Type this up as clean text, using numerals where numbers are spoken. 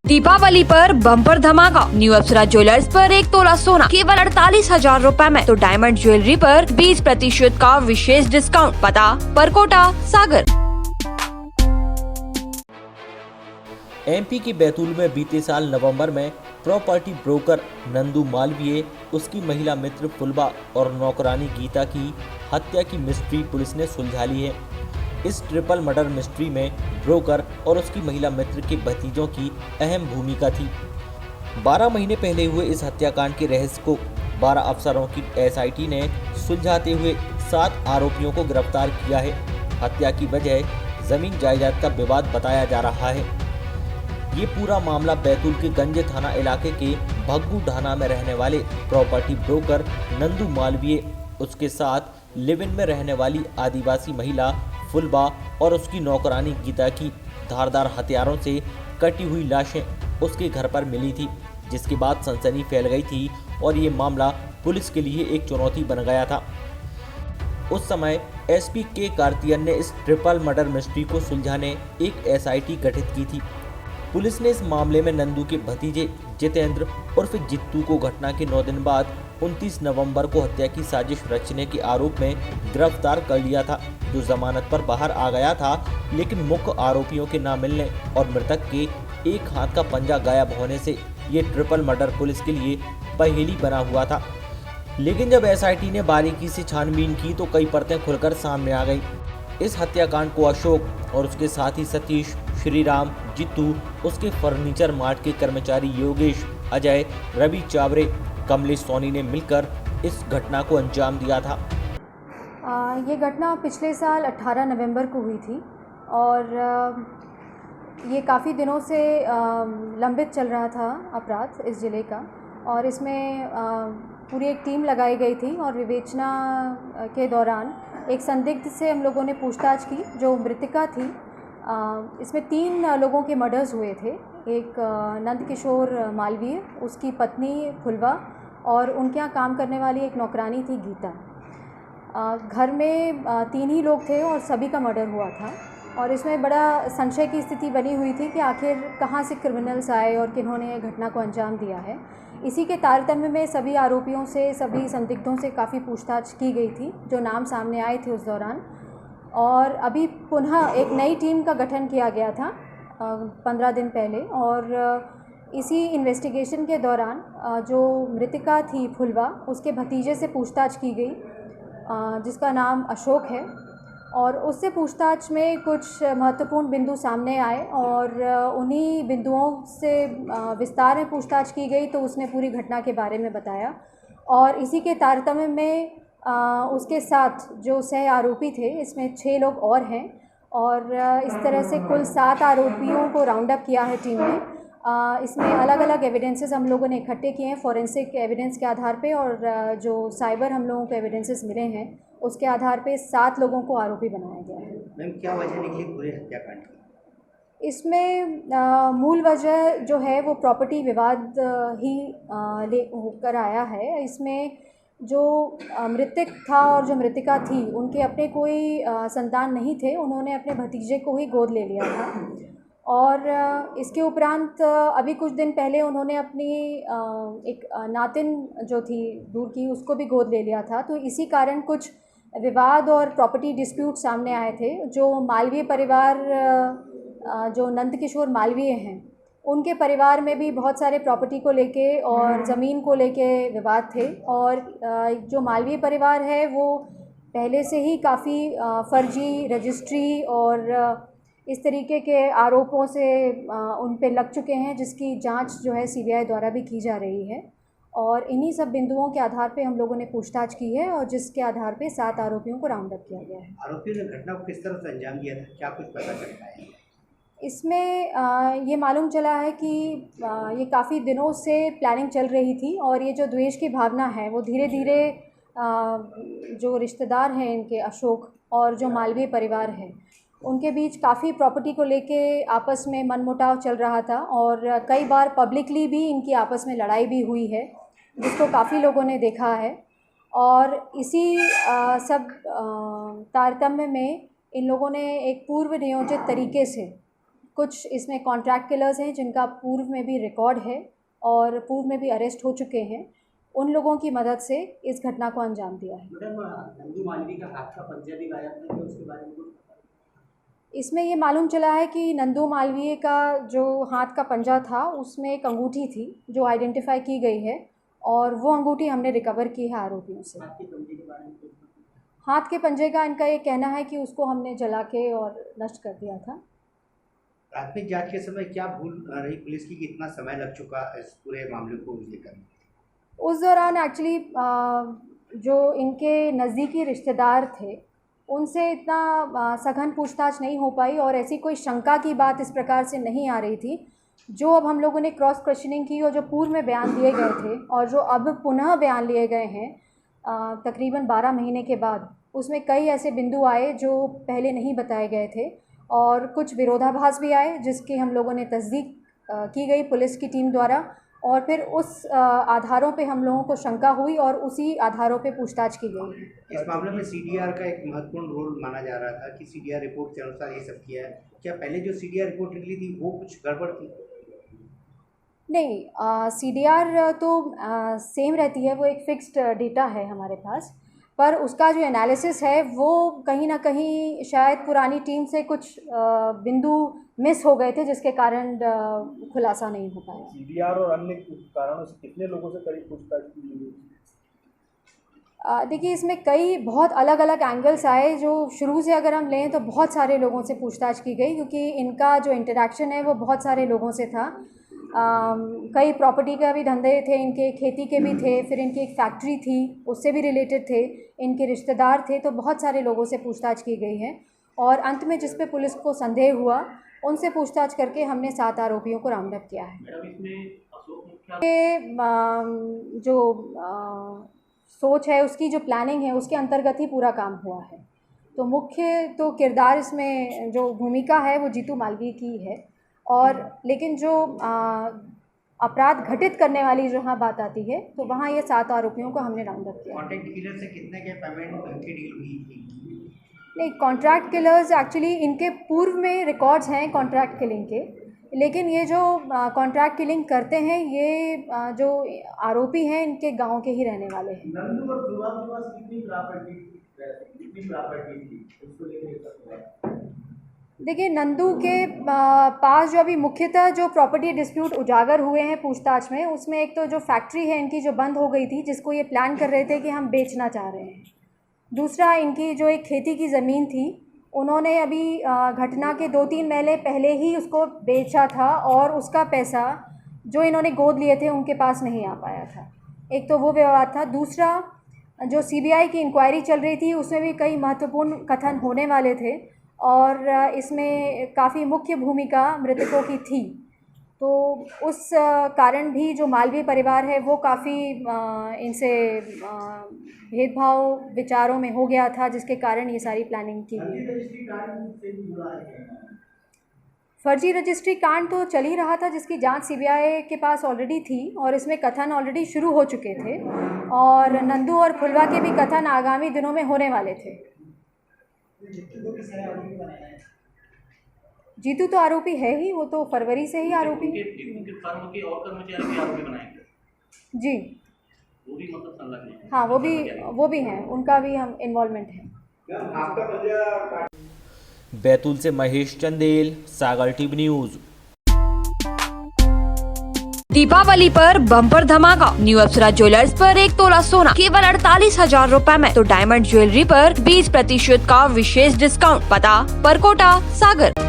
दीपावली पर बम्पर धमाका। न्यू अप्सरा ज्वेलर्स पर 1 तोला सोना केवल 48,000 रूपए में, तो डायमंड ज्वेलरी पर 20% का विशेष डिस्काउंट। पता परकोटा सागर। एमपी के बैतूल में बीते साल नवंबर में प्रॉपर्टी ब्रोकर नंदू मालवीय, उसकी महिला मित्र फुलबा और नौकरानी गीता की हत्या की मिस्ट्री पुलिस ने सुलझा ली है। इस ट्रिपल मर्डर मिस्ट्री में ब्रोकर और उसकी महिला मित्र के भतीजों की अहम भूमिका थी। 12 महीने पहले हुए इस हत्याकांड के रहस्य को 12 अफसरों की एसआईटी ने सुलझाते हुए 7 आरोपियों को गिरफ्तार किया है। हत्या की वजह जमीन जायदाद का विवाद बताया जा रहा है। ये पूरा मामला बैतूल के गंज थाना इलाके के भग्गू ढाना में रहने वाले प्रॉपर्टी ब्रोकर नंदू मालवीय, उसके साथ लिव इन में रहने वाली आदिवासी महिला फुलबा और उसकी नौकरानी गीता की धारदार हथियारों से कटी हुई लाशें उसके घर पर मिली थी, जिसके बाद सनसनी फैल गई थी और ये मामला पुलिस के लिए एक चुनौती बन गया था। उस समय एसपी के कार्तियन ने इस ट्रिपल मर्डर मिस्ट्री को सुलझाने एक एसआईटी गठित की थी। पुलिस ने इस मामले में नंदू के भतीजे जितेंद्र उर्फ जित्तू को घटना के 9 दिन बाद 29 नवंबर को हत्या की साजिश रचने के आरोप में गिरफ्तार कर लिया था, जो जमानत पर बाहर आ गया था। लेकिन मुख्य आरोपियों के न मिलने और मृतक के एक हाथ का पंजा गायब होने से ये ट्रिपल मर्डर पुलिस के लिए पहेली बना हुआ था। लेकिन जब एसआईटी ने बारीकी से छानबीन की तो कई परतें खुलकर सामने आ गई। इस हत्याकांड को अशोक और उसके साथी सतीश, श्रीराम, जित्तू, उसके फर्नीचर मार्ट के कर्मचारी योगेश, अजय, रवि चावरे, कमलेश सोनी ने मिलकर इस घटना को अंजाम दिया था। ये घटना पिछले साल 18 नवंबर को हुई थी और ये काफ़ी दिनों से लंबित चल रहा था अपराध इस ज़िले का, और इसमें पूरी एक टीम लगाई गई थी और विवेचना के दौरान एक संदिग्ध से हम लोगों ने पूछताछ की जो मृतिका थी। इसमें 3 लोगों के मर्डर्स हुए थे। एक नंदकिशोर मालवीय, उसकी पत्नी फुलवा और उनके यहाँ काम करने वाली एक नौकरानी थी गीता। घर में 3 ही लोग थे और सभी का मर्डर हुआ था, और इसमें बड़ा संशय की स्थिति बनी हुई थी कि आखिर कहाँ से क्रिमिनल्स आए और किन्होंने घटना को अंजाम दिया है। इसी के तारतम्य में सभी आरोपियों से, सभी संदिग्धों से काफ़ी पूछताछ की गई थी, जो नाम सामने आए थे उस दौरान। और अभी पुनः एक नई टीम का गठन किया गया था 15 दिन पहले, और इसी इन्वेस्टिगेशन के दौरान जो मृतिका थी फुलवा, उसके भतीजे से पूछताछ की गई जिसका नाम अशोक है, और उससे पूछताछ में कुछ महत्वपूर्ण बिंदु सामने आए और उन्हीं बिंदुओं से विस्तार में पूछताछ की गई तो उसने पूरी घटना के बारे में बताया। और इसी के तारतम्य में उसके साथ जो सह आरोपी थे, इसमें 6 लोग और हैं, और इस तरह से कुल 7 आरोपियों को राउंड अप किया है टीम ने। इसमें अलग अलग एविडेंसेस हम लोगों ने इकट्ठे किए हैं फॉरेंसिक एविडेंस के आधार पे, और जो साइबर हम लोगों को एविडेंसेस मिले हैं उसके आधार पे 7 लोगों को आरोपी बनाया गया है। मैम, क्या वजह निकली पूरे हत्याकांड की? इसमें मूल वजह जो है वो प्रॉपर्टी विवाद ही ले होकर आया है। इसमें जो मृतक था और जो मृतिका थी, उनके अपने कोई संतान नहीं थे, उन्होंने अपने भतीजे को ही गोद ले लिया था। और इसके उपरांत अभी कुछ दिन पहले उन्होंने अपनी एक नातिन जो थी दूर की, उसको भी गोद ले लिया था। तो इसी कारण कुछ विवाद और प्रॉपर्टी डिस्प्यूट सामने आए थे। जो मालवीय परिवार, जो नंदकिशोर मालवीय हैं, उनके परिवार में भी बहुत सारे प्रॉपर्टी को लेके और ज़मीन को लेके विवाद थे। और जो मालवीय परिवार है वो पहले से ही काफ़ी फर्जी रजिस्ट्री और इस तरीके के आरोपों से उन पे लग चुके हैं, जिसकी जांच जो है सीबीआई द्वारा भी की जा रही है। और इन्हीं सब बिंदुओं के आधार पे हम लोगों ने पूछताछ की है और जिसके आधार पे 7 आरोपियों को राउंड अप किया गया है। आरोपियों ने घटना को किस तरह से अंजाम दिया था, क्या कुछ पता चलता है? इसमें ये मालूम चला है कि ये काफ़ी दिनों से प्लानिंग चल रही थी, और ये जो द्वेष की भावना है वो धीरे धीरे जो रिश्तेदार हैं इनके, अशोक और जो मालवीय परिवार है, उनके बीच काफ़ी प्रॉपर्टी को लेके आपस में मनमुटाव चल रहा था। और कई बार पब्लिकली भी इनकी आपस में लड़ाई भी हुई है, जिसको काफ़ी लोगों ने देखा है। और इसी सब तारतम्य में इन लोगों ने एक पूर्व नियोजित तरीके से कुछ इसमें कॉन्ट्रैक्ट किलर्स हैं जिनका पूर्व में भी रिकॉर्ड है और पूर्व में भी अरेस्ट हो चुके हैं। उन लोगों की मदद से इस घटना को अंजाम दिया है। मैडम, नंदू मालवी का हाथ का पंजा भी गायब था, क्या उसके बारे में कुछ पता है? इसमें ये मालूम चला है कि नंदू मालवीय का जो हाथ का पंजा था उसमें एक अंगूठी थी जो आइडेंटिफाई की गई है और वो अंगूठी हमने रिकवर की है आरोपियों से। हाथ के पंजे के बारे में कुछ पता है? हाथ के पंजे का इनका ये कहना है कि उसको हमने जला के और नष्ट कर दिया था। प्राथमिक जांच के समय क्या भूल रही पुलिस की कि इतना समय लग चुका इस पूरे मामले को लेकर? उस दौरान एक्चुअली जो इनके नज़दीकी रिश्तेदार थे उनसे इतना सघन पूछताछ नहीं हो पाई और ऐसी कोई शंका की बात इस प्रकार से नहीं आ रही थी। जो अब हम लोगों ने क्रॉस क्वेश्चनिंग की और जो पूर्व में बयान दिए गए थे और जो अब पुनः बयान लिए गए हैं तकरीबन 12 महीने के बाद, उसमें कई ऐसे बिंदु आए जो पहले नहीं बताए गए थे और कुछ विरोधाभास भी आए जिसकी हम लोगों ने तस्दीक की गई पुलिस की टीम द्वारा और फिर उस आधारों पे हम लोगों को शंका हुई और उसी आधारों पे पूछताछ की गई है। इस मामले में सीडीआर का एक महत्वपूर्ण रोल माना जा रहा था कि सीडीआर रिपोर्ट के अनुसार ये सब किया है। क्या पहले जो सीडीआर रिपोर्ट निकली थी वो कुछ गड़बड़ थी? नहीं, सीडीआर तो सेम रहती है, वो एक फिक्स्ड डेटा है हमारे पास, पर उसका जो एनालिसिस है वो कहीं ना कहीं शायद पुरानी टीम से कुछ बिंदु मिस हो गए थे जिसके कारण खुलासा नहीं हो पाया। सीडीआर और अन्य कारणों से कितने लोगों से करीब पूछताछ की गई? देखिए, इसमें कई बहुत अलग अलग एंगल्स आए। जो शुरू से अगर हम लें तो बहुत सारे लोगों से पूछताछ की गई क्योंकि इनका जो इंटरेक्शन है वो बहुत सारे लोगों से था। कई प्रॉपर्टी का भी धंधे थे इनके, खेती के भी थे, फिर इनकी एक फैक्ट्री थी उससे भी रिलेटेड थे, इनके रिश्तेदार थे, तो बहुत सारे लोगों से पूछताछ की गई है और अंत में जिस पे पुलिस को संदेह हुआ उनसे पूछताछ करके हमने 7 आरोपियों को राउंड अप किया है। जो सोच है उसकी, जो प्लानिंग है उसके अंतर्गत ही पूरा काम हुआ है। तो मुख्य तो किरदार इसमें जो भूमिका है वो जीतू मालवीय की है और लेकिन जो अपराध घटित करने वाली जहाँ बात आती है तो वहाँ ये 7 आरोपियों को हमने राउंड अप किया। कॉन्ट्रैक्ट किलर से कितने के पेमेंट की डील हुई थी? नहीं, कॉन्ट्रैक्ट किलर्स एक्चुअली इनके पूर्व में रिकॉर्ड्स हैं कॉन्ट्रैक्ट किलिंग के, लेकिन ये जो कॉन्ट्रैक्ट किलिंग करते हैं ये जो आरोपी हैं इनके गांव के ही रहने वाले हैं। नंदू और फुलवा के पास कितनी प्रॉपर्टी थी उसको लेकर? देखिए, नंदू के पास जो अभी मुख्यतः जो प्रॉपर्टी डिस्प्यूट उजागर हुए हैं पूछताछ में, उसमें एक तो जो फैक्ट्री है इनकी जो बंद हो गई थी जिसको ये प्लान कर रहे थे कि हम बेचना चाह रहे हैं। दूसरा, इनकी जो एक खेती की ज़मीन थी उन्होंने अभी घटना के 2-3 महीने पहले ही उसको बेचा था और उसका पैसा जो इन्होंने गोद लिए थे उनके पास नहीं आ पाया था। एक तो वो व्यवहार था। दूसरा, जो सीबीआई की इंक्वायरी चल रही थी उसमें भी कई महत्वपूर्ण कथन होने वाले थे और इसमें काफ़ी मुख्य भूमिका मृतकों की थी। तो उस कारण भी जो मालवीय परिवार है वो काफ़ी इनसे भेदभाव विचारों में हो गया था जिसके कारण ये सारी प्लानिंग की। फर्जी रजिस्ट्री कांड तो चल ही रहा था जिसकी जांच सीबीआई के पास ऑलरेडी थी और इसमें कथन ऑलरेडी शुरू हो चुके थे और नंदू और फुलवा के भी कथन आगामी दिनों में होने वाले थे। जीतू तो आरोपी है ही, वो तो फरवरी से ही आरोपी है। जी हाँ, वो भी हैं, उनका भी हम इन्वॉल्वमेंट है। बैतूल से महेश चंदेल, सागर टीवी न्यूज। दीपावली पर बम्पर धमाका, न्यू अप्सरा ज्वेलर्स पर 1 तोला सोना केवल 48,000 रुपए में, तो डायमंड ज्वेलरी पर 20% का विशेष डिस्काउंट। पता परकोटा, सागर।